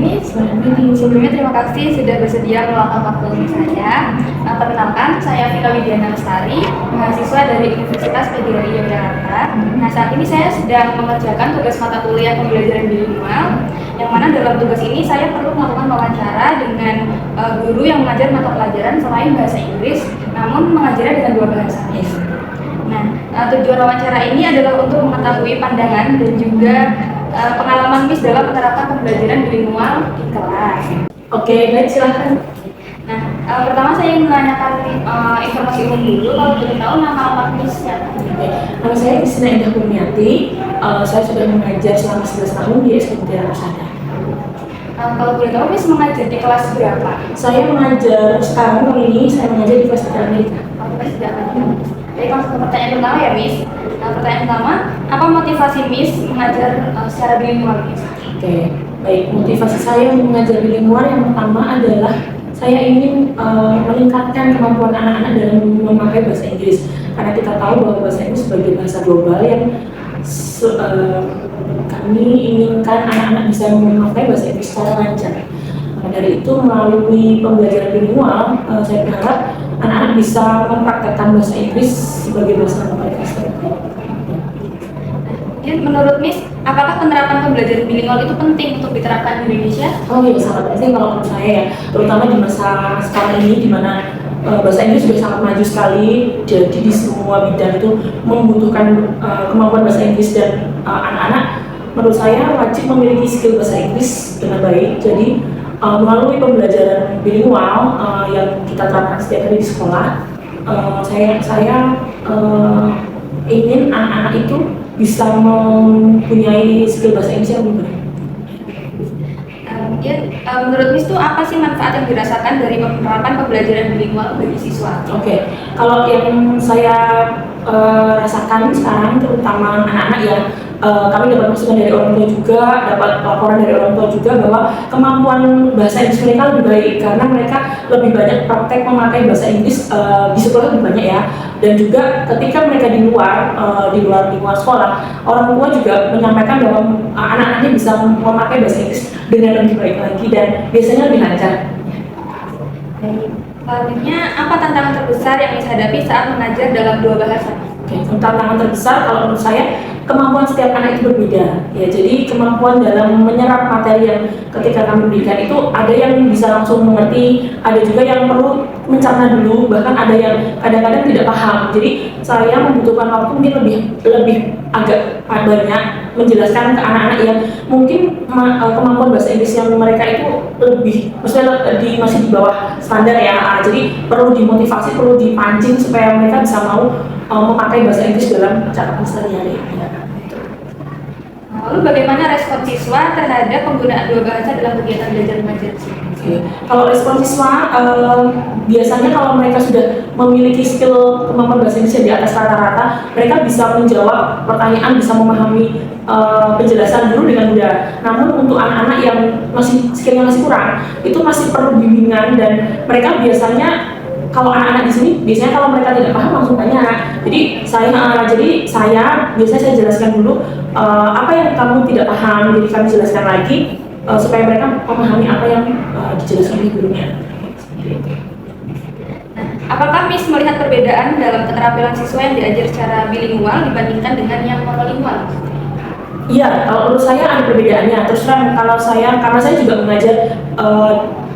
Miss. Selamat. Sebelumnya terima kasih sudah bersedia meluangkan waktu saya. Perkenalkan, saya Vika Widiana Lestari, mahasiswa dari Universitas PGRI Yogyakarta. Nah, saat ini saya sedang mengerjakan tugas mata kuliah pembelajaran bilingual, yang mana dalam tugas ini saya perlu melakukan wawancara dengan guru yang mengajar mata pelajaran selain bahasa Inggris, namun mengajarnya dengan dua bahasa, Miss. Nah, tujuan wawancara ini adalah untuk mengetahui pandangan dan juga pengalaman Miss dalam menerapkan pembelajaran bilingual di kelas. Oke, baik, silahkan. Nah, pertama saya ingin menanyakan informasi umum dulu. Kalau boleh tahu nama lengkap Miss siapa? Nama saya Kristina Indah Kurniati. Saya sudah mengajar selama 11 tahun di SMK Arusada. Kalau boleh tahu Miss mengajar di kelas berapa? Saya mengajar sekarang tahun ini saya mengajar di kelas 3 Amerika. Kelas 3. Jadi langsung ke pertanyaan pertama ya Miss. Pertanyaan pertama, apa motivasi Miss mengajar secara bilingual Miss? Oke, baik. Motivasi saya untuk mengajar bilingual yang pertama adalah saya ingin meningkatkan kemampuan anak-anak dalam memakai bahasa Inggris. Karena kita tahu bahwa bahasa Inggris sebagai bahasa global yang kami inginkan anak-anak bisa memakai bahasa Inggris secara lancar. Maka dari itu melalui pembelajaran bilingual, saya berharap anak-anak bisa mempraktekkan bahasa Inggris sebagai bahasa mereka sendiri. Jadi menurut Miss, apakah penerapan pembelajaran bilingual itu penting untuk diterapkan di Indonesia? Oh iya, sangat penting kalau menurut saya ya, terutama di masa sekarang ini di mana bahasa Inggris sudah sangat maju sekali, jadi di semua bidang itu membutuhkan kemampuan bahasa Inggris dan anak-anak menurut saya wajib memiliki skill bahasa Inggris dengan baik. Jadi melalui pembelajaran bilingual yang kita terapkan setiap hari di sekolah, saya ingin anak-anak itu bisa mempunyai skill bahasa Inggris yang lebih baik. Menurut Miss itu apa sih manfaat yang dirasakan dari penerapan pembelajaran bilingual bagi siswa? Oke, kalau yang saya rasakan sekarang terutama anak-anak yang kami dapat masukan dari orang tua juga, dapat laporan dari orang tua juga bahwa kemampuan bahasa Inggris mereka lebih baik karena mereka lebih banyak praktek memakai bahasa Inggris di sekolah lebih banyak ya. Dan juga ketika mereka di luar lingkungan sekolah, orang tua juga menyampaikan bahwa anak-anaknya bisa memakai bahasa Inggris dengan lebih baik lagi dan biasanya lebih lancar. Selanjutnya, apa tantangan terbesar yang Miss hadapi saat mengajar dalam dua bahasa? Oke, tantangan terbesar kalau menurut saya kemampuan setiap anak itu berbeda ya. Jadi kemampuan dalam menyerap materi yang ketika kami berikan itu ada yang bisa langsung mengerti, ada juga yang perlu mencerna dulu, bahkan ada yang kadang-kadang tidak paham. Jadi saya membutuhkan waktu mungkin lebih agak banyak menjelaskan ke anak-anak yang mungkin kemampuan bahasa Inggris yang mereka itu lebih maksudnya masih di bawah standar ya. Jadi perlu dimotivasi, perlu dipancing supaya mereka bisa mau memakai bahasa Inggris dalam percakapan sehari-hari. Ya. Lalu bagaimana respon siswa terhadap penggunaan dua bahasa dalam kegiatan belajar mengajar? Kalau respon siswa biasanya kalau mereka sudah memiliki skill kemampuan bahasa Inggris di atas rata-rata, mereka bisa menjawab pertanyaan, bisa memahami penjelasan dulu dengan mudah. Namun untuk anak-anak yang skillnya masih kurang, itu masih perlu bimbingan dan mereka biasanya kalau anak-anak di sini biasanya kalau mereka tidak paham langsung tanya. Jadi saya biasanya jelaskan dulu apa yang kamu tidak paham, jadi kami jelaskan lagi supaya mereka memahami apa yang dijelaskan di gurunya. Nah, apakah Miss melihat perbedaan dalam keterampilan siswa yang diajar secara bilingual dibandingkan dengan yang monolingual? Iya, kalau menurut saya ada perbedaannya. Terus terang kalau karena saya juga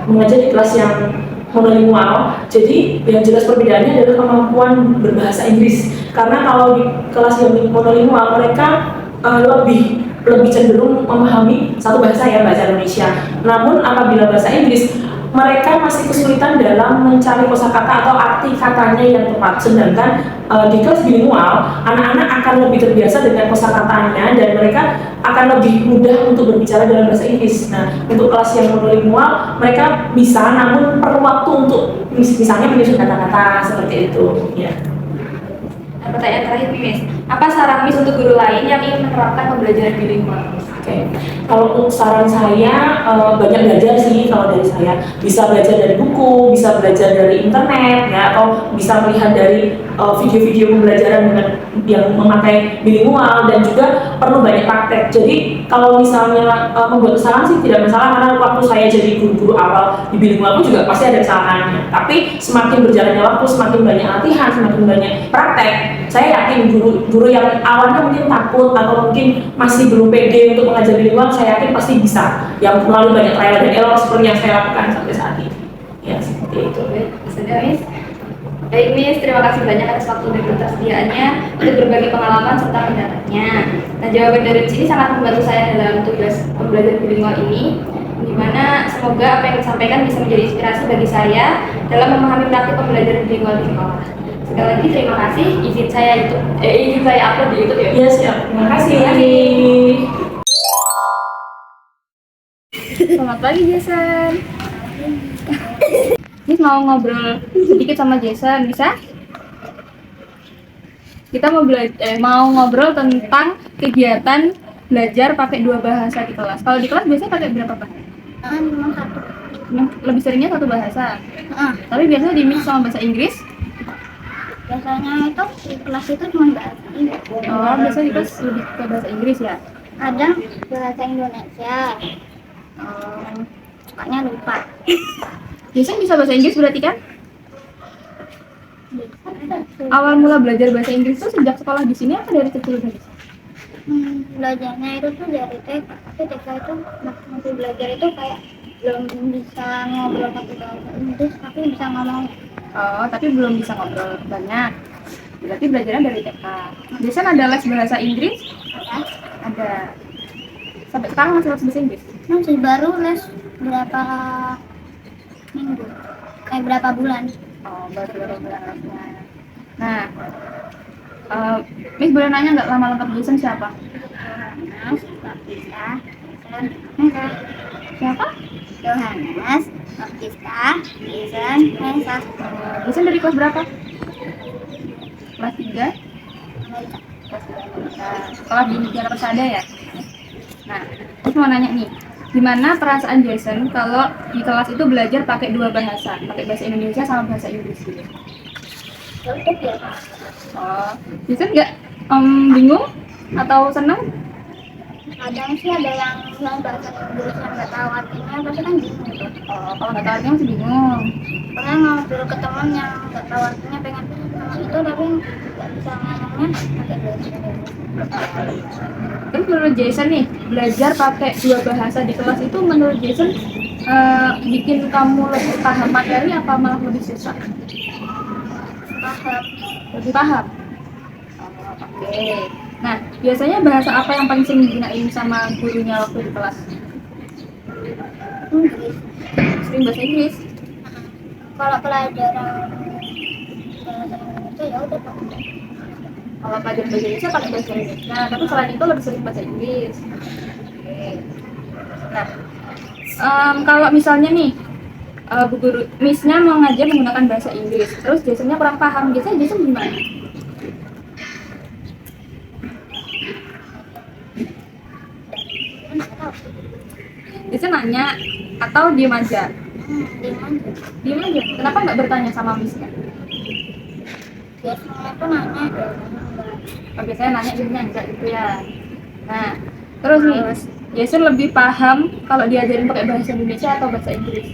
mengajar di kelas yang monolingual, jadi yang jelas perbedaannya adalah kemampuan berbahasa Inggris. Karena kalau di kelas yang monolingual mereka lebih cenderung memahami satu bahasa ya, bahasa Indonesia. Namun apabila bahasa Inggris, mereka masih kesulitan dalam mencari kosakata atau arti katanya yang tepat. Sedangkan di kelas bilingual, anak-anak akan lebih terbiasa dengan kosakatanya dan mereka akan lebih mudah untuk berbicara dalam bahasa Inggris. Nah, untuk kelas yang monolingual, mereka bisa, namun perlu waktu untuk misalnya menyusun kata-kata seperti itu. Ya. Pertanyaan terakhir Miss, apa saran Miss untuk guru lain yang ingin menerapkan pembelajaran bilingual? Oke, kalau untuk saran saya banyak belajar sih kalau dari saya. Bisa belajar dari buku, bisa belajar dari internet ya, atau bisa melihat dari video-video pembelajaran dengan yang memakai bilingual dan juga perlu banyak praktek. Jadi kalau misalnya membuat kesalahan sih tidak masalah karena waktu saya jadi guru-guru awal di bilingual pun juga pasti ada kesalahannya. Tapi semakin berjalannya waktu, semakin banyak latihan, semakin banyak praktek, saya yakin guru-guru yang awalnya mungkin takut atau mungkin masih belum pede untuk mengajar bilingual, saya yakin pasti bisa. Yang melalui banyak trial dan error seperti yang saya lakukan sampai saat ini. Ya seperti itu. Sudah, Miss. Baik, Miss, terima kasih banyak atas waktu dan ketersediaannya untuk berbagi pengalaman serta pendapatnya. Nah, jawaban dari Miss ini sangat membantu saya dalam tugas pembelajaran bilingual ini, di mana semoga apa yang disampaikan bisa menjadi inspirasi bagi saya dalam memahami praktik pembelajaran bilingual di sekolah. Sekali lagi terima kasih. Izin saya upload di YouTube ya. Iya siap. Terima kasih. Selamat pagi, Jason. Miss mau ngobrol sedikit sama Jason, bisa? Kita mau ngobrol tentang kegiatan belajar pakai 2 bahasa di kelas. Kalau di kelas biasanya pakai berapa bahasa? Cuma satu. Lebih seringnya 1 bahasa. Tapi biasanya di mix sama bahasa Inggris. Biasanya itu di kelas itu cuma bahasa Inggris. Oh, biasanya di kelas lebih ke bahasa Inggris ya. Kadang bahasa Indonesia. Sukanya lupa. Biasanya bisa bahasa Inggris berarti kan? Awal mula belajar bahasa Inggris itu sejak sekolah di sini atau dari kecil udah bisa? Belajarnya itu tuh dari TK. Tapi TK itu masih belajar itu kayak belum bisa ngobrol pakai bahasa Inggris, tapi bisa ngomong. Oh, tapi belum bisa ngobrol banyak. Berarti belajarnya dari TK. Biasanya ada les bahasa Inggris? Ya. Ada. Sampai sekarang masih les bahasa Inggris? Masih baru les berapa minggu, berapa bulan. Oh, baru beberapa bulan lesnya. Nah, Miss boleh nanya nggak nama lengkap Jason siapa? Yohanes Baptista Mesa. Siapa? Yohanes Baptista Jason Mesa. Jason dari kelas berapa? Kelas 3? Kelas 3. Sekolah di Negara Persada ya? Nah, terus mau nanya nih, gimana perasaan Jason kalau di kelas itu belajar pakai 2 bahasa, pakai bahasa Indonesia sama bahasa Inggris gitu? Untuk ya, Oh, Jason nggak bingung atau seneng? kadang sih ada yang bahasa Inggris yang nggak tahu artinya, pasti kan bingung tuh. Oh, kalau nggak tahu artinya masih bingung. Pernah ngobrol ke teman yang nggak tahu artinya, pengen ngomong itu tapi nggak bisa ngomongnya pakai bahasa Inggris. Terus menurut Jason nih, belajar pakai 2 bahasa di kelas itu menurut Jason bikin kamu lebih paham materi apa malah lebih susah? Paham. Lebih paham? Oke. Nah, biasanya bahasa apa yang paling sering digunain sama gurunya waktu di kelas? Inggris. Sering bahasa Inggris? Kalau pelajaran bahasa Indonesia ya udah pakai. Kalau pelajaran bahasa Indonesia pakai bahasa Inggris. Nah, tapi selain itu lebih sering bahasa Inggris. Oke. Nah, kalau misalnya nih, Bu Guru, Miss-nya mau ngajar menggunakan bahasa Inggris, terus Jason-nya kurang paham, biasanya Jason gimana? Jason nanya atau diem aja? Gimana? Diem aja. Kenapa nggak bertanya sama Miss-nya? Biasanya tuh nanya. Oh, biasanya nanya, biasanya enggak gitu ya. Nah, terus nih, Jason lebih paham kalau diajarin pakai bahasa Indonesia atau bahasa Inggris?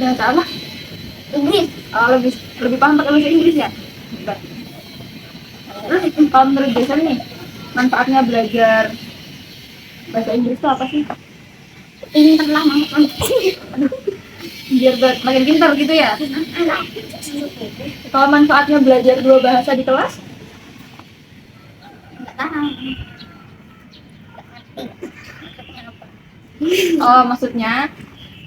Bahasa apa? Inggris. Oh, lebih paham pakai bahasa Inggris ya? Bentar. Terus kalau menurut Jason nih, manfaatnya belajar bahasa Inggris itu apa sih? Pinter lah maksudnya. Biar makin pintar gitu ya? Kalau manfaatnya belajar 2 bahasa di kelas? Nggak tahu. Oh, maksudnya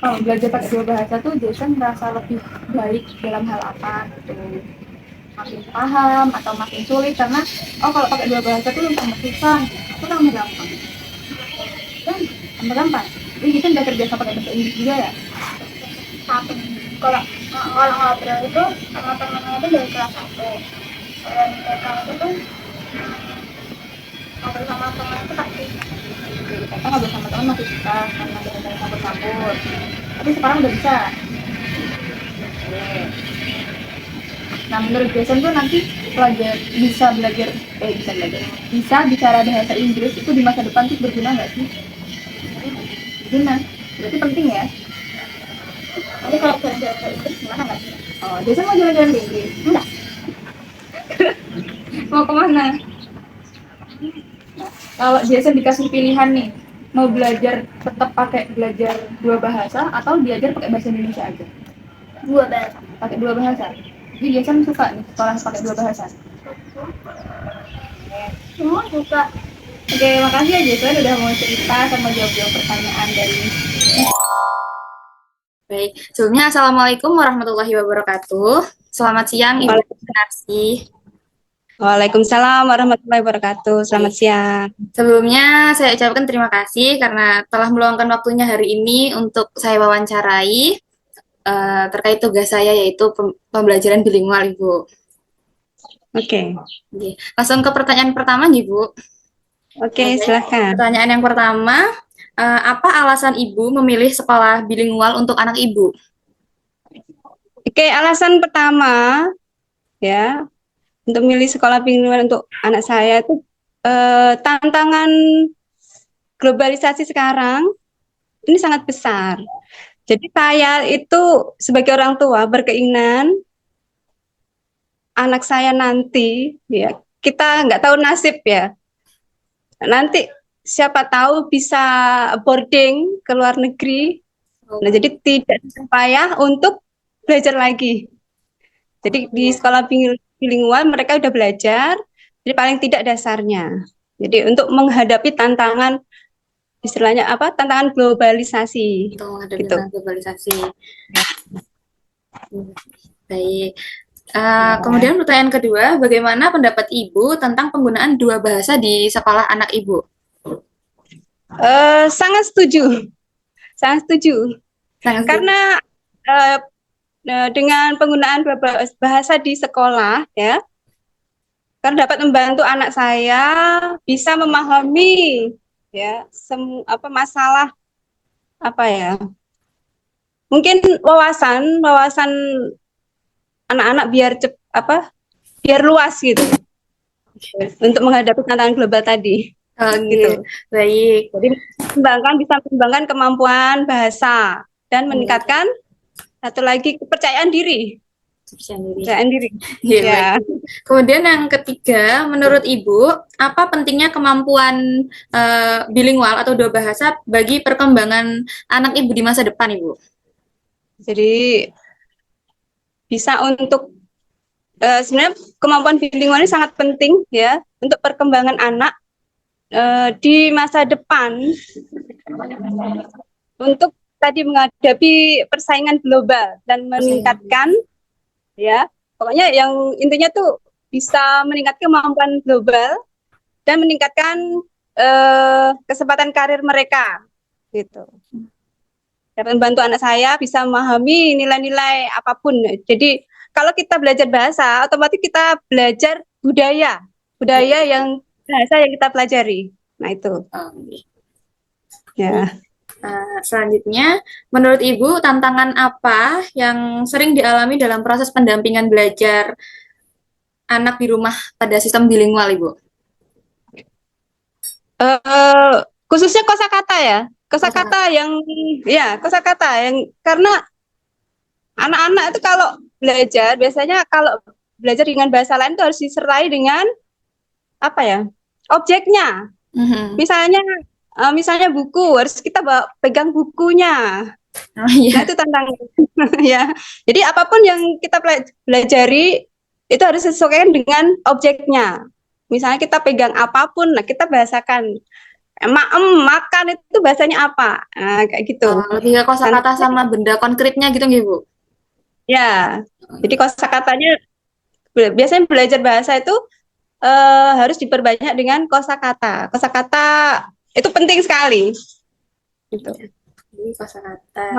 kalau belajar pakai 2 bahasa tuh Jason merasa lebih baik dalam hal apa gitu? Makin paham atau makin sulit karena kalau pakai 2 bahasa tuh tambah susah atau tambah gampang? Dan tambah gampang. Jadi Jason udah terbiasa pakai bahasa Inggris juga ya? Satu. Kalau ngobrol itu sama temennya itu dari kelas 1. Kalau di TK itu tuh ngobrol sama teman itu pasti Jadi kita ngobrol sama teman masih susah karena gara-gara campur-campur. Tapi sekarang udah bisa. Oke. Nah, menurut Jason tuh nanti bisa bicara bahasa Inggris itu di masa depan tuh berguna nggak sih? Berguna. Berarti penting ya. nanti kalau belajar bahasa Inggris gimana nggak sih? Oh, Jason mau jalan-jalan ke Inggris? Enggak. Mau kemana? Kalau Jason dikasih pilihan nih, mau tetap pakai belajar dua bahasa atau diajar pakai bahasa Indonesia aja? Dua bahasa. Pakai dua bahasa. Jadi Jason suka nih sekolah pakai dua bahasa. Semua suka. Oke, makasih ya Jason udah mau cerita sama jawab-jawab pertanyaan dari. Baik, sebelumnya Assalamualaikum warahmatullahi wabarakatuh. Selamat siang Ibu Narsi. Waalaikumsalam warahmatullahi wabarakatuh. Selamat siang. Sebelumnya saya ucapkan terima kasih karena telah meluangkan waktunya hari ini untuk saya wawancarai terkait tugas saya yaitu pembelajaran bilingual Ibu. Oke. Oke, langsung ke pertanyaan pertama Ibu. Oke, silahkan. Pertanyaan yang pertama, apa alasan Ibu memilih sekolah bilingual untuk anak Ibu? Oke, alasan pertama ya untuk memilih sekolah bilingual untuk anak saya itu tantangan globalisasi sekarang ini sangat besar. Jadi saya itu sebagai orang tua berkeinginan anak saya nanti ya kita nggak tahu nasib ya. Nanti siapa tahu bisa boarding ke luar negeri. Nah, jadi tidak payah untuk belajar lagi. Jadi di sekolah bilingual mereka udah belajar, jadi paling tidak dasarnya. Jadi untuk menghadapi tantangan istilahnya apa? Tantangan globalisasi. Untuk menghadapi Gitu. tantangan globalisasi. Baik. Kemudian pertanyaan kedua, bagaimana pendapat Ibu tentang penggunaan dua bahasa di sekolah anak Ibu? Sangat setuju, sangat setuju. Karena dengan penggunaan dua bahasa di sekolah, ya, karena dapat membantu anak saya bisa memahami, ya, masalah apa ya? Mungkin wawasan anak-anak biar luas gitu, untuk menghadapi tantangan global tadi. Gitu. Baik. Jadi bisa mengembangkan kemampuan bahasa dan meningkatkan satu lagi kepercayaan diri. Kepercayaan diri. Ya. Kemudian yang ketiga, menurut Ibu, apa pentingnya kemampuan bilingual atau dua bahasa bagi perkembangan anak Ibu di masa depan, Ibu? Jadi bisa untuk sebenarnya kemampuan bilingual ini sangat penting ya untuk perkembangan anak di masa depan untuk tadi menghadapi persaingan global dan meningkatkan ya pokoknya yang intinya tuh bisa meningkatkan kemampuan global dan meningkatkan kesempatan karir mereka gitu. Dapat membantu anak saya bisa memahami nilai-nilai apapun. Jadi kalau kita belajar bahasa, otomatis kita belajar budaya yang bahasa yang kita pelajari. Nah itu. Ya. Selanjutnya, menurut Ibu tantangan apa yang sering dialami dalam proses pendampingan belajar anak di rumah pada sistem bilingual, Ibu? Khususnya kosakata ya. Kosakata yang karena anak-anak itu kalau biasanya kalau belajar dengan bahasa lain itu harus disertai dengan apa ya? Objeknya. Misalnya buku, harus kita pegang bukunya. Nah, itu tantangan ya. Jadi apapun yang kita pelajari itu harus disesuaikan dengan objeknya. Misalnya kita pegang apapun, nah kita bahasakan. Makan itu bahasanya apa? Nah, kayak gitu. Lebih ke kosakata sama benda konkretnya gitu nggih, Bu? Ya. Jadi kosakatanya biasanya belajar bahasa itu harus diperbanyak dengan kosakata. Kosakata itu penting sekali. Gitu. Jadi kosakata.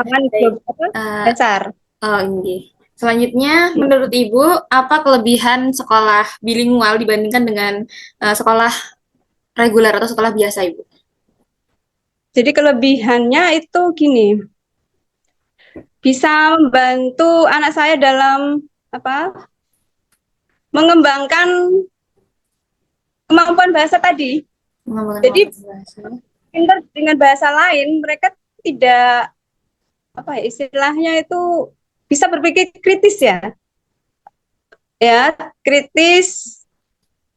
Dasar. Oh, ini. Selanjutnya, menurut Ibu, apa kelebihan sekolah bilingual dibandingkan dengan sekolah reguler atau sekolah biasa, Ibu? Jadi kelebihannya itu gini, bisa membantu anak saya dalam apa? Mengembangkan kemampuan bahasa tadi. Mengembangkan Jadi kemampuan bahasa. pintar dengan bahasa lain, mereka tidak apa ya istilahnya itu bisa berpikir kritis ya kritis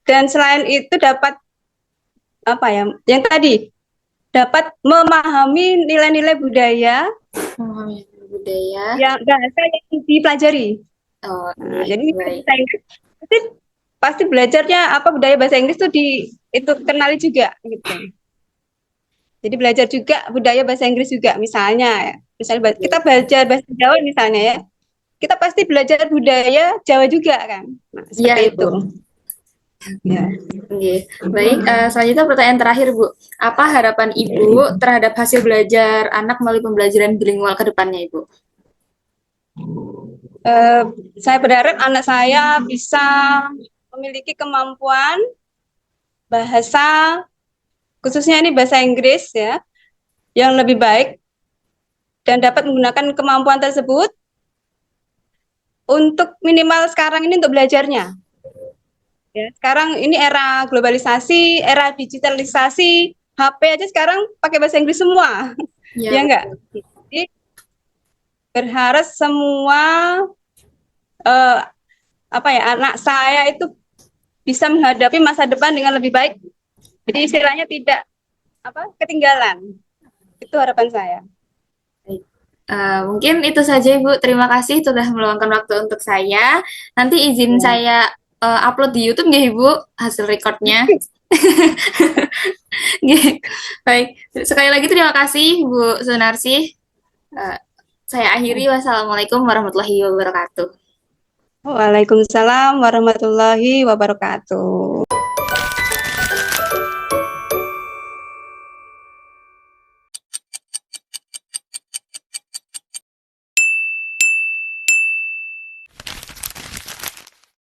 dan selain itu dapat apa ya yang tadi dapat memahami nilai-nilai budaya Memahami budaya. yang bahasa yang dipelajari. Oh, Nah, iya, jadi baik. bahasa Inggris pasti belajarnya apa budaya bahasa Inggris tuh itu kenali juga gitu. Jadi belajar juga budaya bahasa Inggris juga misalnya kita belajar bahasa Jawa misalnya ya. Kita pasti belajar budaya Jawa juga kan. Nah, Iya, seperti Ibu. itu. Ya. Oke, baik. Selanjutnya pertanyaan terakhir, Bu. Apa harapan Ibu terhadap hasil belajar anak melalui pembelajaran bilingual ke depannya, Ibu? Saya berharap anak saya bisa memiliki kemampuan bahasa, khususnya ini bahasa Inggris ya, yang lebih baik dan dapat menggunakan kemampuan tersebut untuk minimal sekarang ini untuk belajarnya. Ya, sekarang ini era globalisasi, era digitalisasi, HP aja sekarang pakai bahasa Inggris semua, ya enggak? Jadi berharap semua eh, apa ya anak saya itu bisa menghadapi masa depan dengan lebih baik. Jadi istilahnya tidak apa ketinggalan. Itu harapan saya. Baik. Mungkin itu saja, Ibu. Terima kasih sudah meluangkan waktu untuk saya. Nanti izin saya upload di YouTube nggak, Ibu, hasil recordnya? Nggih. Baik. Sekali lagi terima kasih, Bu Sunarsi. Eh, saya akhiri. Wassalamualaikum warahmatullahi wabarakatuh. Waalaikumsalam warahmatullahi wabarakatuh.